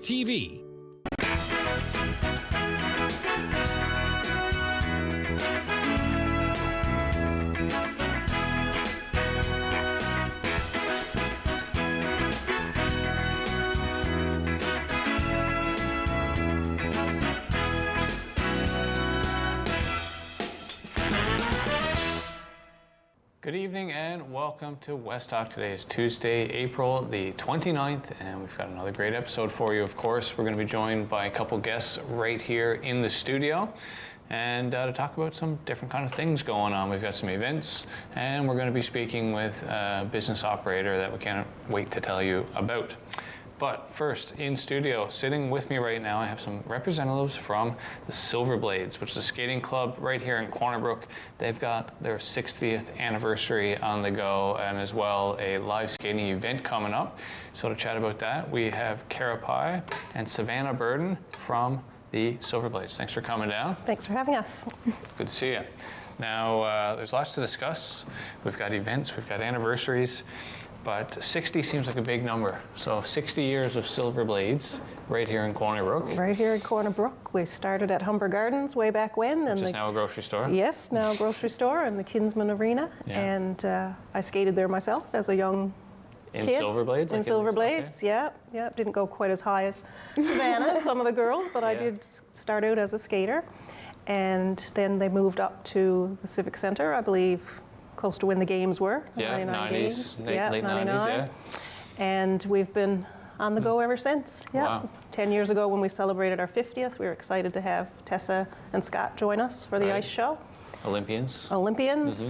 TV. Good evening and welcome to West Talk. Today is Tuesday, April the 29th, and we've got another great episode for you. Of course, we're going to be joined by a couple guests right here in the studio and to talk about some different kind of things going on. We've got some events, and we're going to be speaking with a business operator that we can't wait to tell you about. But first, in studio, sitting with me right now, I have some representatives from the Silver Blades, which is a skating club right here in Brook. They've got their 60th anniversary on the go, and as well a live skating event coming up. So to chat about that, we have Kara Pye and Savannah Burden from the Silver Blades. Thanks for coming down. Thanks for having us. Good to see you. Now, there's lots to discuss. We've got events, we've got anniversaries. But 60 seems like a big number. So 60 years of Silver Blades right here in Brook. Right here in Brook. We started at Humber Gardens way back when. Which is now a grocery store? Yes, now a grocery store in the Kinsman Arena. Yeah. And I skated there myself as a young kid. In Silver Blades? In Silver Blades, okay. Yeah. Didn't go quite as high as Savannah, some of the girls, but I did start out as a skater. And then they moved up to the Civic Center, I believe, close to when the games were. Yeah, 90s, late 90s, yeah. And we've been on the go ever since. Yeah. Wow. 10 years ago when we celebrated our 50th, we were excited to have Tessa and Scott join us for the ice show. Olympians,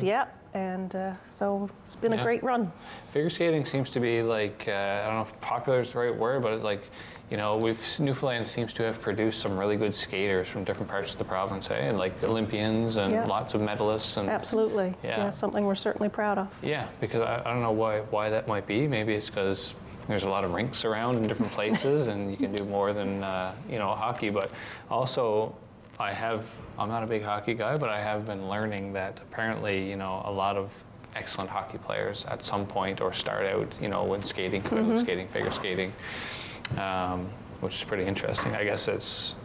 yeah. And so it's been a great run. Figure skating seems to be like, I don't know if popular is the right word, but like, you know, Newfoundland seems to have produced some really good skaters from different parts of the province, and like Olympians and lots of medalists. And absolutely. Yeah, something we're certainly proud of. Yeah, because I don't know why that might be. Maybe it's because there's a lot of rinks around in different places and you can do more than, hockey. But also, I'm not a big hockey guy, but I have been learning that apparently, a lot of excellent hockey players at some point or start out, when skating, skating, figure skating, which is pretty interesting. I guess it's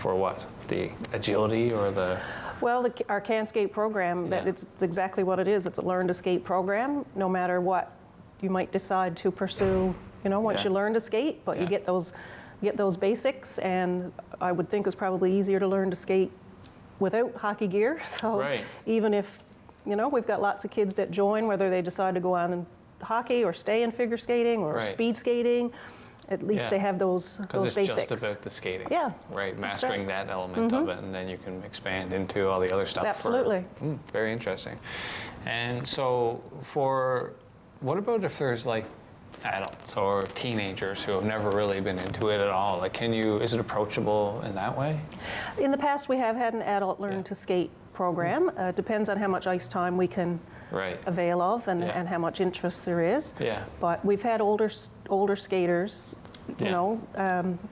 for what? The agility or the... Well, our Can Skate program, it's exactly what it is. It's a learn to skate program, no matter what you might decide to pursue, once you learn to skate, but you get those basics, and I would think it's probably easier to learn to skate without hockey gear. So even if, we've got lots of kids that join, whether they decide to go on in hockey or stay in figure skating or speed skating, at least they have those basics. Because it's just about the skating. Yeah. Right, mastering that element of it, and then you can expand into all the other stuff. Absolutely. Very interesting. And so what about if there's like adults or teenagers who have never really been into it at all? Like, is it approachable in that way? In the past, we have had an adult learn to skate program. Depends on how much ice time we can avail of and how much interest there is. Yeah. But we've had older skaters, do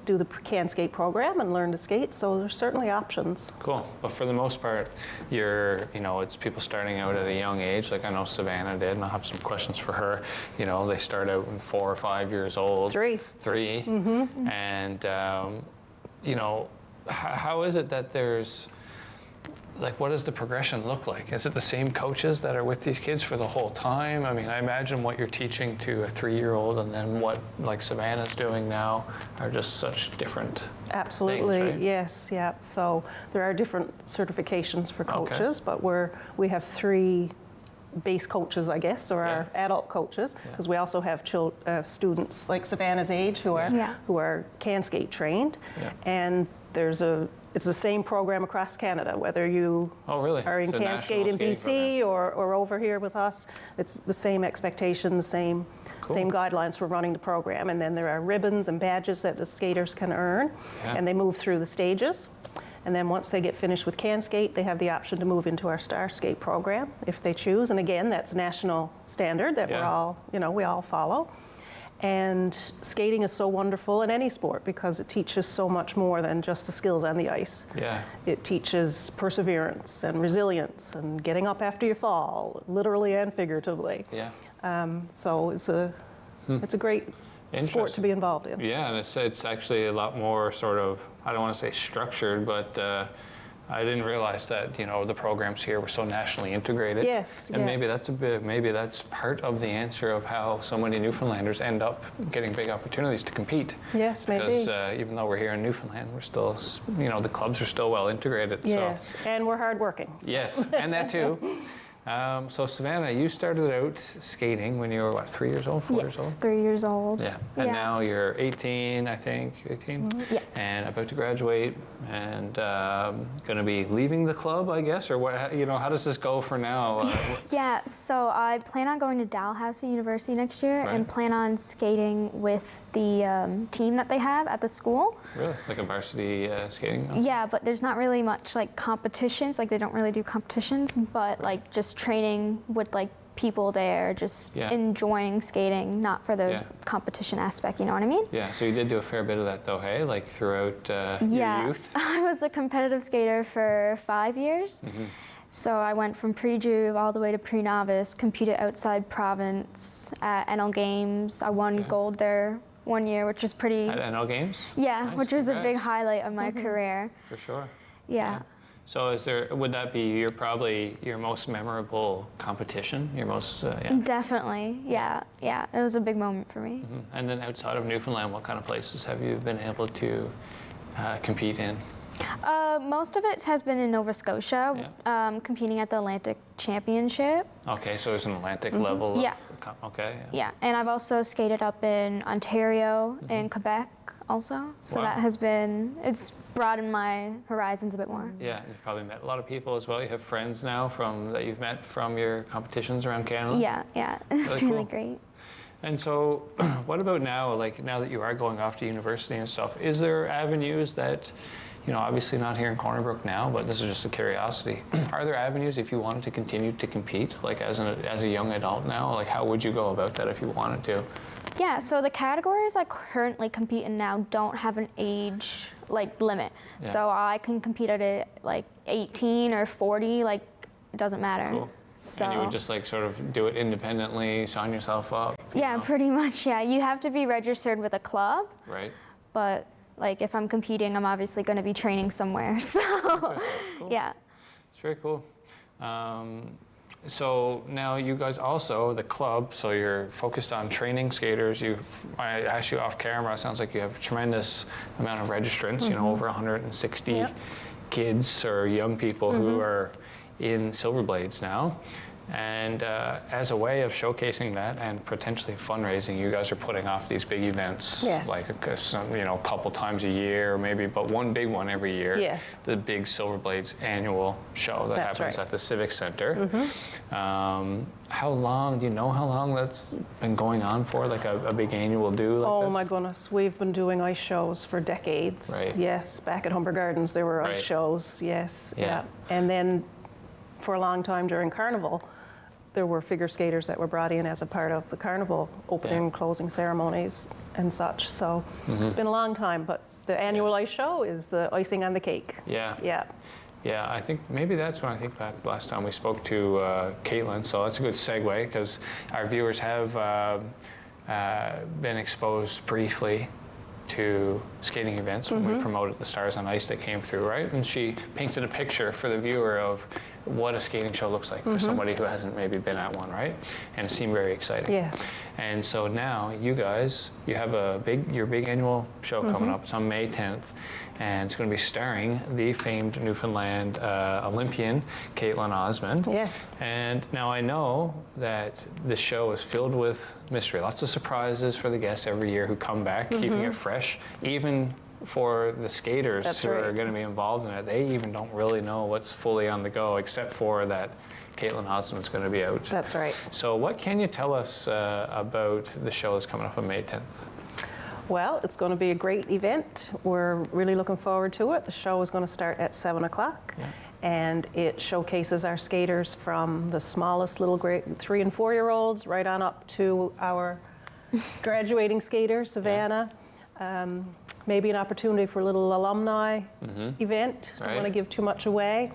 the Can Skate program and learn to skate. So there's certainly options. Cool. But for the most part, it's people starting out at a young age. Like I know Savannah did, and I'll have some questions for her. They start out when 4 or 5 years old. Three. Mm-hmm. And, how is it that there's... Like, what does the progression look like? Is it the same coaches that are with these kids for the whole time? I mean, I imagine what you're teaching to a 3-year-old and then what, like, Savannah's doing now are just such different Absolutely, things, right? Yes, yeah. So there are different certifications for coaches, but we have 3 base coaches, I guess, or our adult coaches, because we also have students like Savannah's age who are Can Skate trained, and it's the same program across Canada, whether you are in Can Skate in BC or over here with us. It's the same expectations, same guidelines for running the program, and then there are ribbons and badges that the skaters can earn, and they move through the stages. And then once they get finished with Can Skate, they have the option to move into our Star Skate program if they choose. And again, that's national standard that we all follow. And skating is so wonderful in any sport because it teaches so much more than just the skills on the ice. Yeah. It teaches perseverance and resilience and getting up after you fall, literally and figuratively. Yeah. So it's a great sport to be involved in. Yeah, and it's actually a lot more sort of, I don't want to say structured, but I didn't realize that, you know, the programs here were so nationally integrated. Yes. And maybe that's part of the answer of how so many Newfoundlanders end up getting big opportunities to compete. Yes, maybe. Because even though we're here in Newfoundland, we're still, you know, the clubs are still well integrated. Yes, so. and we're hardworking. So. Yes, and that too. So Savannah, you started out skating when you were, what, 3 years old, 4 years old? Yes, 3 years old. Yeah, and now you're 18, I think, 18? Mm-hmm. Yeah. And about to graduate and going to be leaving the club, I guess, or what, you know, how does this go for now? Yeah, so I plan on going to Dalhousie University next year Right. and plan on skating with the team that they have at the school. Really? Like a varsity skating? Yeah, but there's not really much like competitions, like they don't really do competitions, but like just training with like people there, just enjoying skating, not for the competition aspect, you know what I mean? Yeah, so you did do a fair bit of that though, hey? Like throughout your youth? I was a competitive skater for 5 years. Mm-hmm. So I went from pre-juve all the way to pre-novice, competed outside province at NL Games. I won gold there 1 year, which was pretty... At NL Games? Yeah, Nice, which was a big congrats. highlight of my career. For sure. Yeah. So would that be probably your most memorable competition? Your most, Definitely, yeah. It was a big moment for me. Mhm. And then outside of Newfoundland, what kind of places have you been able to compete in? Most of it has been in Nova Scotia, competing at the Atlantic Championship. Okay, so there's an Atlantic level. Yeah. Okay. Yeah, and I've also skated up in Ontario and Quebec also. So Wow. that has been, it's broadened my horizons a bit more. Yeah, and you've probably met a lot of people as well. You have friends now that you've met from your competitions around Canada. Yeah, it's Really really cool. great. And so, what about now? Like now that you are going off to university and stuff, is there avenues that, you know, obviously not here in Corner Brook now, but this is just a curiosity. Are there avenues if you wanted to continue to compete, like as a young adult now? Like how would you go about that if you wanted to? Yeah, so the categories I currently compete in now don't have an age like limit. Yeah. So I can compete at it like 18 or 40, like it doesn't matter. Cool. So And you would just like sort of do it independently, sign yourself up? you yeah, know? pretty much. Yeah, you have to be registered with a club, Right. but like if I'm competing, I'm obviously going to be training somewhere. So Cool. yeah. It's very cool. So now you guys also, the club, so you're focused on training skaters. I asked you off camera, it sounds like you have a tremendous amount of registrants, you know, over 160 kids or young people who are in Silver Blades now. And as a way of showcasing that and potentially fundraising, you guys are putting off these big events, like a couple times a year, maybe, but one big one every year. Yes. The big Silver Blades annual show that happens at the Civic Center. How long? Do you know how long that's been going on for? Like a big annual do like Oh this? my goodness, we've been doing ice shows for decades. Right. Yes, back at Humber Gardens there were ice shows. Yes. Yeah. And then for a long time during Carnival, there were figure skaters that were brought in as a part of the Carnival opening and closing ceremonies and such. So it's been a long time, but the annual ice show is the icing on the cake. Yeah. Yeah. Yeah, I think maybe that's when I think back last time we spoke to Caitlin, so that's a good segue because our viewers have been exposed briefly to skating events when we promoted the Stars on Ice that came through, right? And she painted a picture for the viewer of what a skating show looks like for somebody who hasn't maybe been at one, right? And it seemed very exciting. Yes. And so now you guys, you have your big annual show coming up. It's on May 10th, and it's going to be starring the famed Newfoundland Olympian, Caitlin Osmond. Yes. And now I know that this show is filled with mystery, lots of surprises for the guests every year who come back, keeping it fresh, even for the skaters who are going to be involved in it. They even don't really know what's fully on the go, except for that Caitlin Osmond's going to be out. That's right. So what can you tell us about the show that's coming up on May 10th? Well, it's going to be a great event. We're really looking forward to it. The show is going to start at 7 o'clock. Yeah. And it showcases our skaters from the smallest little 3 and 4 year olds right on up to our graduating skater, Savannah. Maybe an opportunity for a little alumni event. I don't want to give too much away.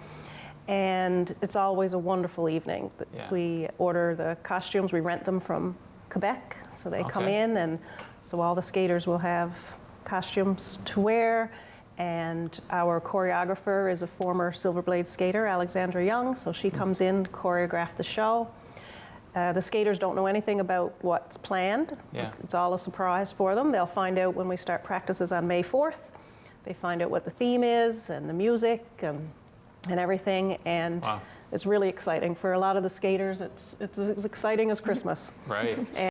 And it's always a wonderful evening. Yeah. We order the costumes, we rent them from Quebec. So they come in, and so all the skaters will have costumes to wear. And our choreographer is a former Silver Blade skater, Alexandra Young. So she comes in, choreograph the show. The skaters don't know anything about what's planned. Yeah. It's all a surprise for them. They'll find out when we start practices on May 4th. They find out what the theme is and the music and everything. And it's really exciting. For a lot of the skaters, it's as exciting as Christmas. Right. And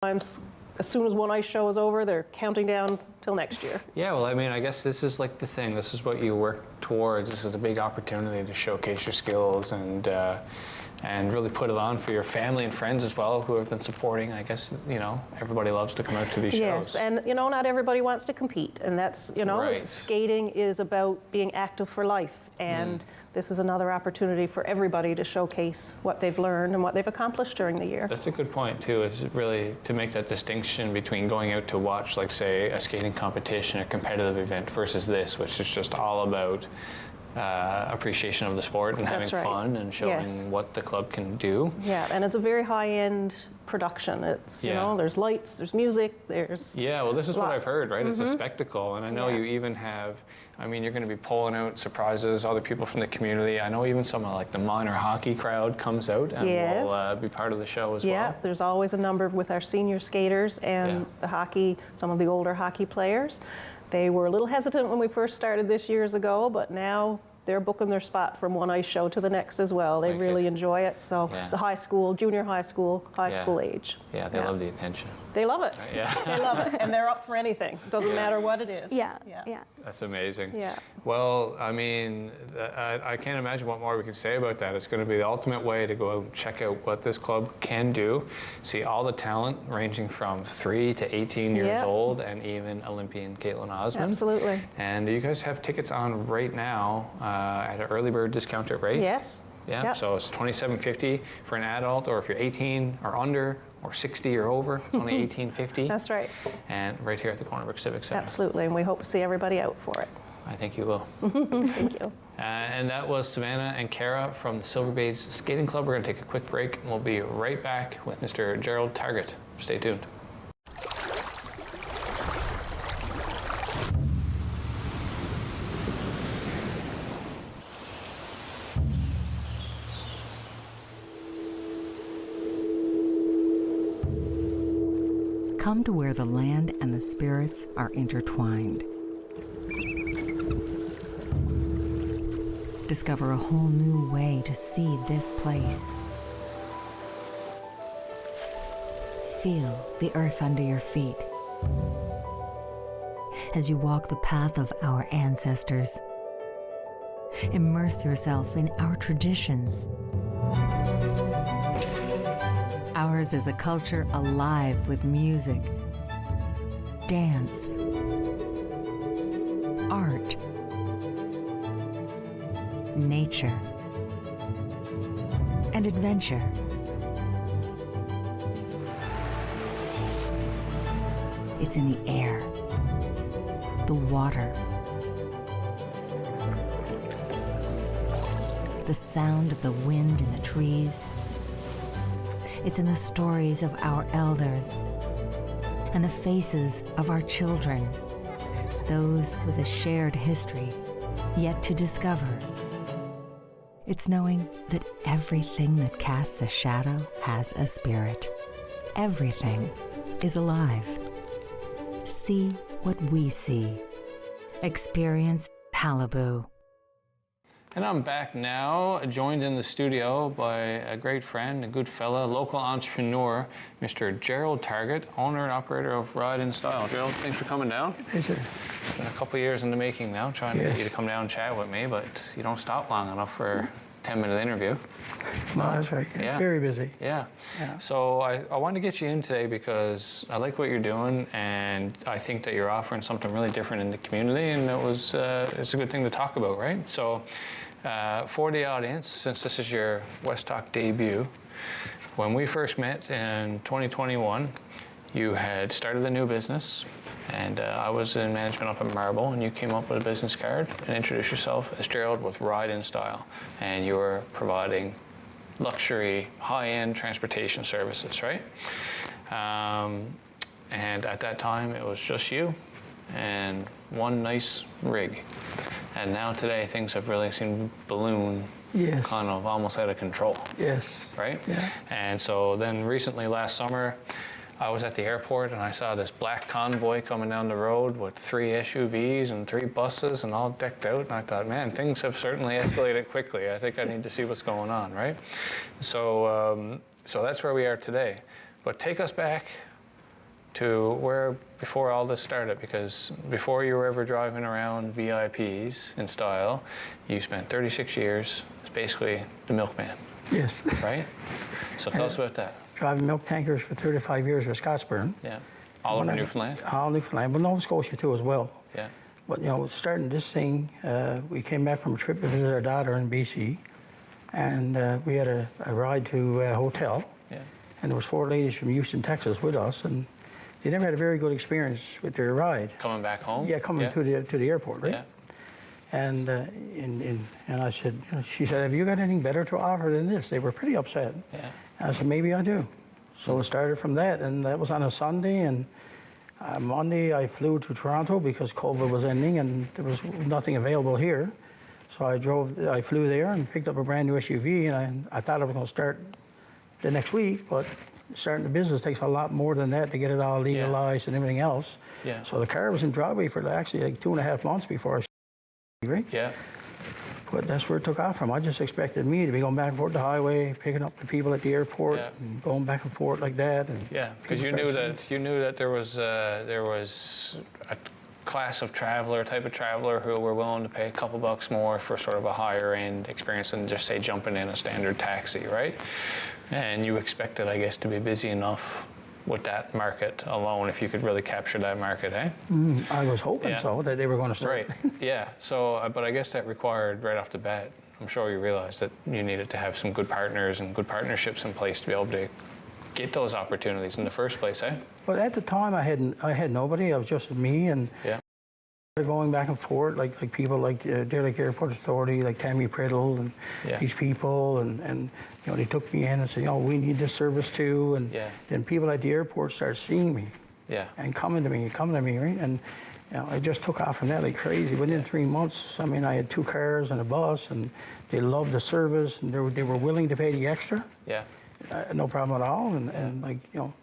sometimes, as soon as one ice show is over, they're counting down till next year. Yeah, well, I mean, I guess this is like the thing. This is what you work towards. This is a big opportunity to showcase your skills and really put it on for your family and friends as well, who have been supporting. I guess, you know, everybody loves to come out to these shows. Yes, and, you know, not everybody wants to compete. And that's, you know, skating is about being active for life. And this is another opportunity for everybody to showcase what they've learned and what they've accomplished during the year. That's a good point, too, is really to make that distinction between going out to watch, like, say, a skating competition, a competitive event, versus this, which is just all about appreciation of the sport and having fun and showing what the club can do. Yeah, and it's a very high-end production. It's, you know, there's lights, there's music, there's well, this is what I've heard, right? It's a spectacle, and I know you even have, I mean, you're going to be pulling out surprises, other people from the community. I know even some of like the minor hockey crowd comes out and will be part of the show as well. Yeah, there's always a number with our senior skaters and the hockey, some of the older hockey players. They were a little hesitant when we first started this years ago, but now they're booking their spot from one ice show to the next as well. They really enjoy it. So the high school, junior high school, high school age. Yeah, they love the attention. They love it. Yeah. They love it. And they're up for anything. Doesn't matter what it is. Yeah. That's amazing. Yeah. Well, I mean, I can't imagine what more we can say about that. It's going to be the ultimate way to go out and check out what this club can do, see all the talent ranging from 3 to 18 years old, and even Olympian Caitlin Osmond. Absolutely. And you guys have tickets on right now at an early bird discounted rate. Yes. Yeah, yep. So it's $27.50 for an adult, or if you're 18 or under, or 60 or over, it's only $18.50. That's right. And right here at the Corner Brook Civic Center. Absolutely, and we hope to see everybody out for it. I think you will. Thank you. And that was Savannah and Kara from the Silver Bays Skating Club. We're going to take a quick break, and we'll be right back with Mr. Gerald Targett. Stay tuned. Come to where the land and the spirits are intertwined. Discover a whole new way to see this place. Feel the earth under your feet as you walk the path of our ancestors. Immerse yourself in our traditions. Ours is a culture alive with music, dance, art, nature, and adventure. It's in the air, the water, the sound of the wind in the trees. It's in the stories of our elders and the faces of our children, those with a shared history yet to discover. It's knowing that everything that casts a shadow has a spirit. Everything is alive. See what we see. Experience Malibu. And I'm back now, joined in the studio by a great friend, a good fella, local entrepreneur, Mr. Gerald Targett, owner and operator of Ride in Style. Gerald, thanks for coming down. Pleasure. It's been a couple of years in the making now, trying to get you to come down and chat with me, but you don't stop long enough for a 10-minute interview. No, that's right. Yeah. Very busy. Yeah. Yeah. So I wanted to get you in today because I like what you're doing, and I think that you're offering something really different in the community, and it's a good thing to talk about, right? So for the audience, since this is your Westtalk debut, when we first met in 2021, you had started a new business, and I was in management up at Marble, and you came up with a business card and introduced yourself as Gerald with Ride in Style, and you were providing luxury, high-end transportation services, right? And at that time, it was just you and one nice rig. And now today, things have really seemed to balloon, Yes. kind of almost out of control. Yes. Right? Yeah. And so then recently, last summer, I was at the airport and I saw this black convoy coming down the road with 3 SUVs and 3 buses and all decked out. And I thought, man, things have certainly escalated quickly. I think I need to see what's going on, right? So, so that's where we are today. But take us back to where before all this started, because before you were ever driving around VIPs in style, you spent 36 years as basically the milkman, Yes. right? So tell us about that. Driving milk tankers for 35 years with Scottsburn. Yeah. All over Newfoundland? All Newfoundland, but Nova Scotia too as well. Yeah. But, you know, starting this thing, we came back from a trip to visit our daughter in BC, and we had a ride to a hotel. Yeah. And there was 4 ladies from Houston, Texas with us, and they never had a very good experience with their ride. Coming back home? Yeah, coming to the airport, right? Yeah. And I said, she said, have you got anything better to offer than this? They were pretty upset. Yeah. I said, maybe I do. So it started from that, and that was on a Sunday, and Monday I flew to Toronto because COVID was ending and there was nothing available here. So I flew there and picked up a brand new SUV, and I thought I was going to start the next week, but starting the business takes a lot more than that to get it all legalized and everything else. Yeah. So the car was in driveway for actually like 2.5 months before I right? Yeah. But that's where it took off from. I just expected me to be going back and forth the highway, picking up the people at the airport, and going back and forth like that. And Yeah, because you knew that there was a class of traveler, type of traveler who were willing to pay a couple bucks more for sort of a higher end experience than just say jumping in a standard taxi, right? And you expected, I guess, to be busy enough with that market alone if you could really capture that market, eh? I was hoping so, that they were going to start. Right, yeah. So, but I guess that required right off the bat, I'm sure you realized that you needed to have some good partners and good partnerships in place to be able to get those opportunities in the first place, eh? But at the time, I had nobody. I was just me, and Yeah. going back and forth, like people like Derrick Airport Authority, like Tammy Priddle, and these people, and you know, they took me in and said, we need this service too, and then people at the airport started seeing me, and coming to me, right, and it just took off from that like crazy. Within 3 months, I mean, I had 2 cars and a bus, and they loved the service, and they were willing to pay the extra, no problem at all, and like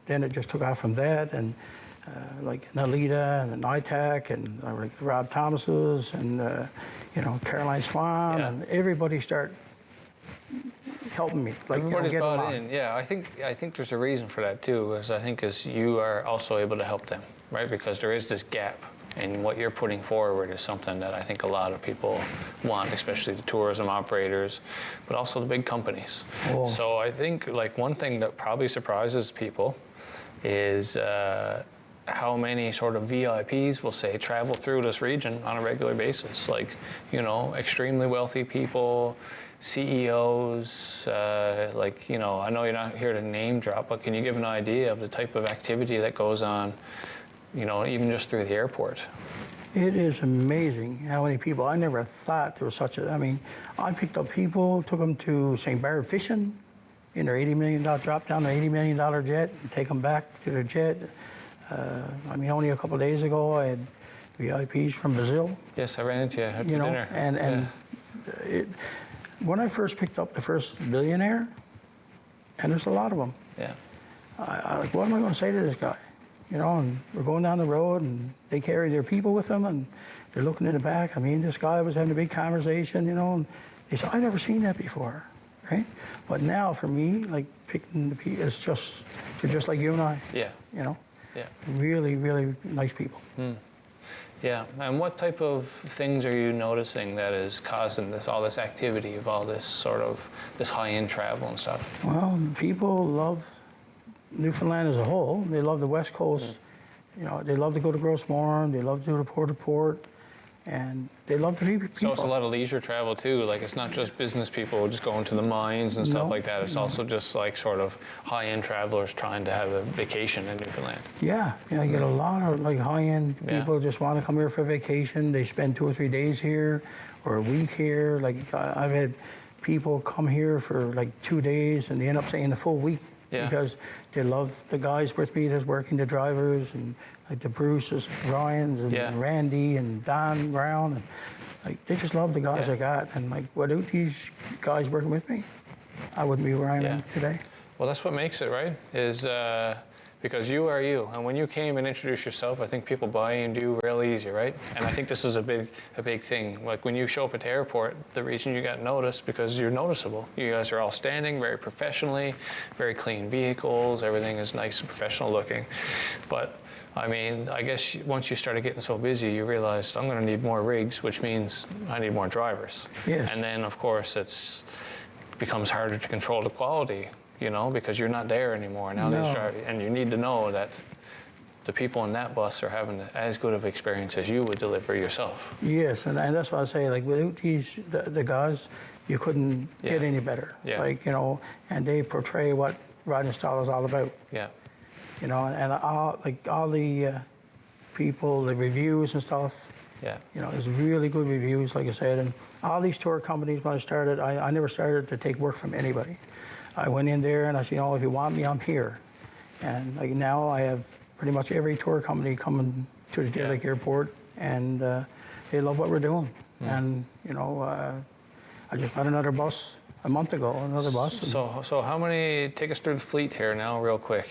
then it just took off from that, and. Like Nalita and ITAC and like Rob Thomas's and Caroline Swan and everybody start helping me. Like, everybody's bought in. Yeah, I think there's a reason for that too. Is I think as you are also able to help them, right? Because there is this gap, and what you're putting forward is something that I think a lot of people want, especially the tourism operators, but also the big companies. Oh. So I think like one thing that probably surprises people is. How many sort of VIPs will say travel through this region on a regular basis, like extremely wealthy people, CEOs, like I know you're not here to name drop, but can you give an idea of the type of activity that goes on, even just through the airport? It is amazing how many people. I never thought there was such a. I mean, I picked up people, took them to St. Barnard fishing in their $80 million drop down their $80 million jet, and take them back to their jet. I mean, only a couple of days ago, I had VIPs from Brazil. Yes, I ran into you at dinner. And when I first picked up the first billionaire, and there's a lot of them. Yeah. I like, what am I going to say to this guy? And we're going down the road, and they carry their people with them, and they're looking in the back. I mean, this guy was having a big conversation, and they said, I've never seen that before, right? But now, for me, like picking the people, they're just like you and I. Yeah. Yeah. Really, really nice people. Yeah, and what type of things are you noticing that is causing all this activity of all this sort of this high-end travel and stuff? Well, people love Newfoundland as a whole. They love the West Coast. They love to go to Grossmorn. They love to go to Port-au-Port. And they love to meet people. So it's a lot of leisure travel too. Like it's not just business people just going to the mines and stuff like that. It's also just like sort of high-end travelers trying to have a vacation in Newfoundland. Yeah, I get a lot of like high-end people just want to come here for vacation. They spend 2 or 3 days here or a week here. Like I've had people come here for like 2 days and they end up staying the full week. because they love the guys with me that's working, the drivers, and like the Bruces, Ryans, and Randy, and Don Brown, and like they just love the guys I got. And like without these guys working with me, I wouldn't be where I am today. Well, that's what makes it, right? Is because you are you, and when you came and introduced yourself, I think people buy into you really easy, right? And I think this is a big thing. Like when you show up at the airport, the reason you got noticed because you're noticeable. You guys are all standing very professionally, very clean vehicles. Everything is nice and professional looking. But I mean, I guess once you started getting so busy, you realized I'm going to need more rigs, which means I need more drivers. Yes. And then, of course, it becomes harder to control the quality. You know, because you're not there anymore now. And you need to know that the people in that bus are having as good of experience as you would deliver yourself. Yes, and that's why I say, like, without the guys, you couldn't get any better. Yeah. Like, you know, and they portray what riding style is all about. Yeah. You know, and all the people, the reviews and stuff. Yeah. You know, there's really good reviews, like I said, and all these tour companies. When I started, I never started to take work from anybody. I went in there and I said, you know, if you want me, I'm here. And like now I have pretty much every tour company coming to the Deer Lake Airport, and they love what we're doing. And, you know, I just got another bus a month ago, another bus. So how many, take us through the fleet here now real quick.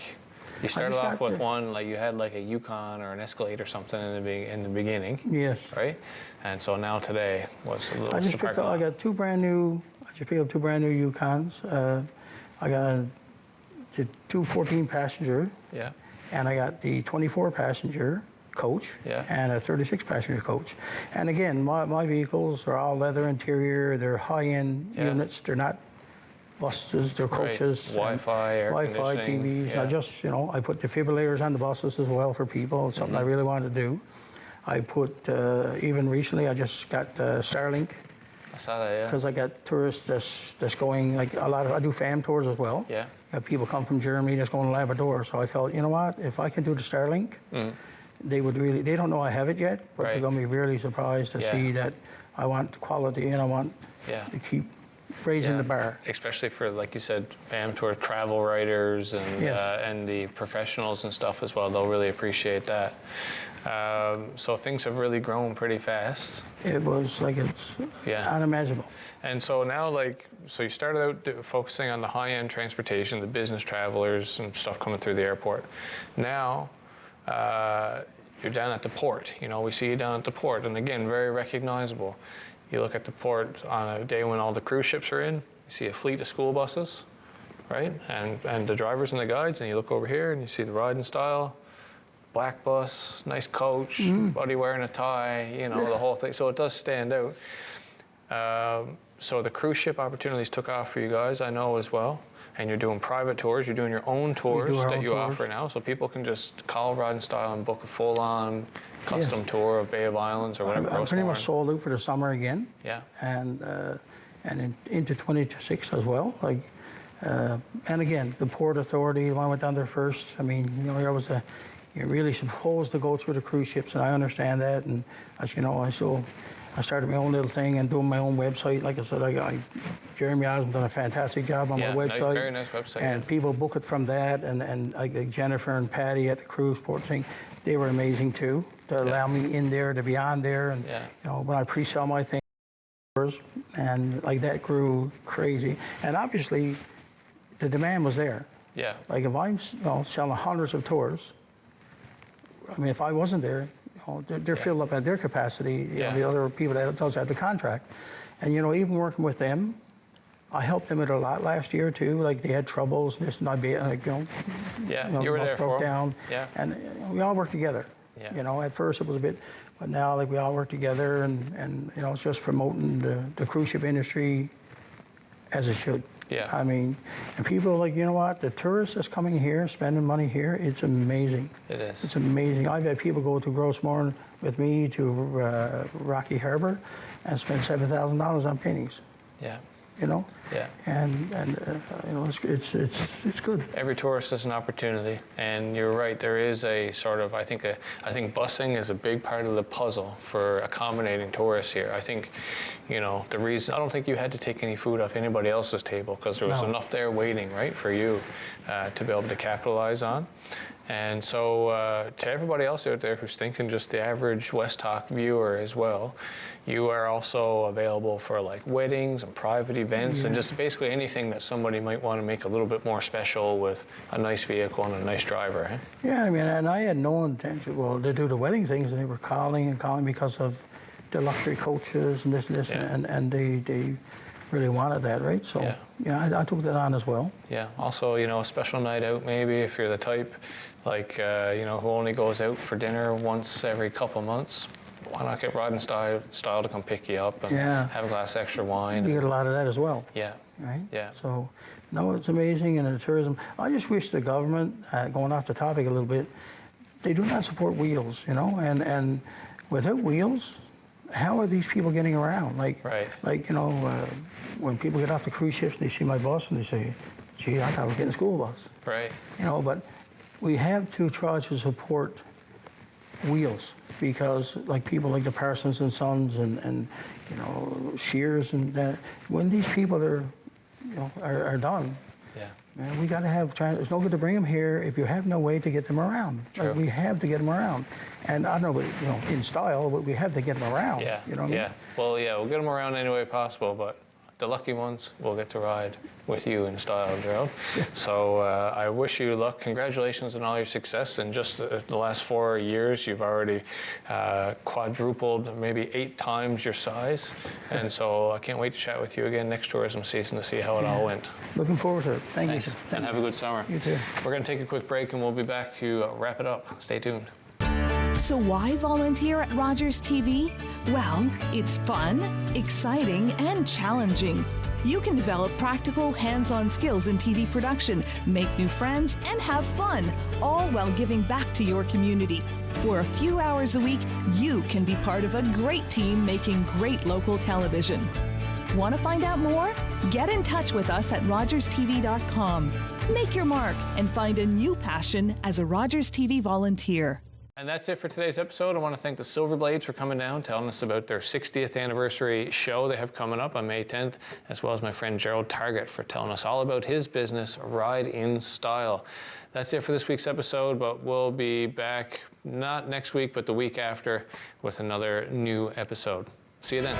You started off with one, like you had like a Yukon or an Escalade or something in the beginning. Yes. Right? And so now today, what's the parking lot? I got two brand new Yukons. I got the 214 passenger, and I got the 24 passenger coach, and a 36 passenger coach. And again, my vehicles are all leather interior. They're high-end units. They're not buses. They're coaches. Wi-Fi, air Wi-Fi, TVs. Yeah. I just, you know, I put defibrillators on the buses as well for people. It's something I really wanted to do. I put even recently, I just got Starlink. I saw that, yeah. Because I got tourists that's going, like a lot of, I do fam tours as well. Yeah. People come from Germany that's going to Labrador. So I felt, you know what, if I can do the Starlink, they would really, they don't know I have it yet, but they're going to be really surprised to see that I want quality and I want to keep raising the bar. Especially for, like you said, fam tour travel writers and the professionals and stuff as well. They'll really appreciate that. So things have really grown pretty fast. It was like, it's unimaginable. And so now, like, so you started out focusing on the high-end transportation, the business travelers and stuff coming through the airport. Now, you're down at the port. You know, we see you down at the port, and again, very recognizable. You look at the port on a day when all the cruise ships are in, you see a fleet of school buses, right? And the drivers and the guides, and you look over here and you see the riding style, black bus, nice coach, buddy wearing a tie, you know, the whole thing. So it does stand out. So the cruise ship opportunities took off for you guys, I know as well. And you're doing private tours, you're doing your own tours that you offer now. So people can just call Riding Style and book a full-on custom tour of Bay of Islands or whatever. I'm pretty much sold out for the summer again. Yeah. And into 26 as well. Like, and again, the Port Authority, when I went down there first, I mean, you know, you're really supposed to go through the cruise ships, and I understand that. And as you know, I started my own little thing and doing my own website. Like I said, Jeremy Osmond done a fantastic job on my website. Very nice website. And people book it from that. And like Jennifer and Patty at the cruise port thing, they were amazing too, to allow me in there, to be on there. And you know, when I pre-sell my thing, and like that grew crazy. And obviously, the demand was there. Yeah. Like if I'm selling hundreds of tours, I mean, if I wasn't there, they're filled up at their capacity. You know, the other people that does have the contract, and you know, even working with them, I helped them with a lot last year too. Like they had troubles, this and that, like you were there for them. And we all work together. You know, at first it was a bit, but now like we all work together, and you know, it's just promoting the cruise ship industry as it should. Yeah. I mean, and people are like, you know what, the tourists that's coming here, spending money here, it's amazing. It is. It's amazing. I've had people go to Grossmorn with me to Rocky Harbor and spend $7,000 on paintings. Yeah. you know. Yeah. And you know, it's good. Every tourist is an opportunity, and you're right. There is a sort of I think busing is a big part of the puzzle for accommodating tourists here. I think, you know, the reason I don't think you had to take any food off anybody else's table because there was enough there waiting, right, for you to be able to capitalize on. And so to everybody else out there who's thinking, just the average West Talk viewer as well, you are also available for like weddings and private events and just basically anything that somebody might want to make a little bit more special with a nice vehicle and a nice driver. Eh? Yeah, I mean, and I had no intention, well, to do the wedding things, and they were calling because of the luxury coaches and this, and they really wanted that, right? So, I took that on as well. Yeah, also, you know, a special night out maybe if you're the type, like, you know, who only goes out for dinner once every couple of months. Why not get Rod and Style to come pick you up and have a glass of extra wine? You get a lot of that as well. Yeah. Right? Yeah. So, no, it's amazing, and the tourism. I just wish the government, going off the topic a little bit, they do not support wheels, you know, and without wheels, how are these people getting around? Like, you know, when people get off the cruise ships and they see my bus and they say, gee, I thought I was getting a school bus. Right. You know, but we have to try to support wheels because like people like the Parsons and Sons and you know, Shears and that, when these people are, you know, are done, man, we got to have, it's no good to bring them here if you have no way to get them around. True. Like, we have to get them around. And I don't know, but, you know, in style, but we have to get them around. Yeah, you know what I mean? Well, yeah, we'll get them around any way possible, but the lucky ones will get to ride with you in style, Gerald. So I wish you luck. Congratulations on all your success. In just the last 4 years, you've already quadrupled, maybe 8 times your size. And so I can't wait to chat with you again next tourism season to see how it all went. Looking forward to it. Thank you. And have a good summer. You too. We're going to take a quick break and we'll be back to wrap it up. Stay tuned. So why volunteer at Rogers TV? Well, it's fun, exciting, and challenging. You can develop practical, hands-on skills in TV production, make new friends, and have fun, all while giving back to your community. For a few hours a week, you can be part of a great team making great local television. Want to find out more? Get in touch with us at rogerstv.com. Make your mark and find a new passion as a Rogers TV volunteer. And that's it for today's episode. I want to thank the Silverblades for coming down, telling us about their 60th anniversary show they have coming up on May 10th, as well as my friend Gerald Targett for telling us all about his business, Ride in Style. That's it for this week's episode, but we'll be back not next week, but the week after with another new episode. See you then.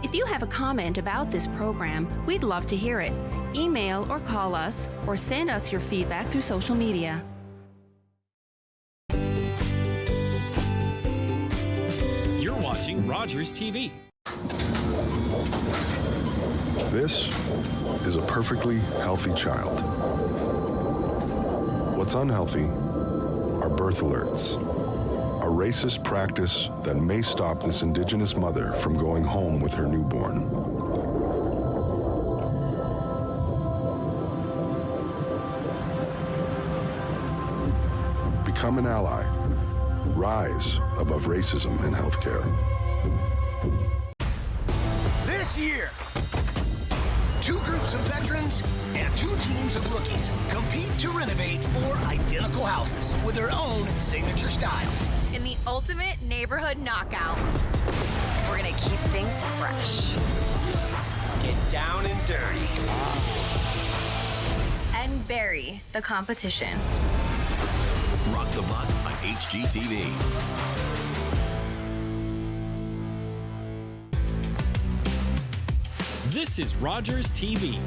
If you have a comment about this program, we'd love to hear it. Email or call us, or send us your feedback through social media. You're watching Rogers TV. This is a perfectly healthy child. What's unhealthy are birth alerts. A racist practice that may stop this Indigenous mother from going home with her newborn. Become an ally. Rise above racism in healthcare. This year, 2 groups of veterans and 2 teams of rookies compete to renovate 4 identical houses with their own signature style. In the ultimate neighborhood knockout, we're gonna keep things fresh. Get down and dirty. And bury the competition. Rock the Buck on HGTV. This is Rogers TV.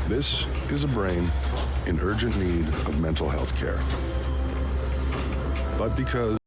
This is a brain in urgent need of mental health care. But because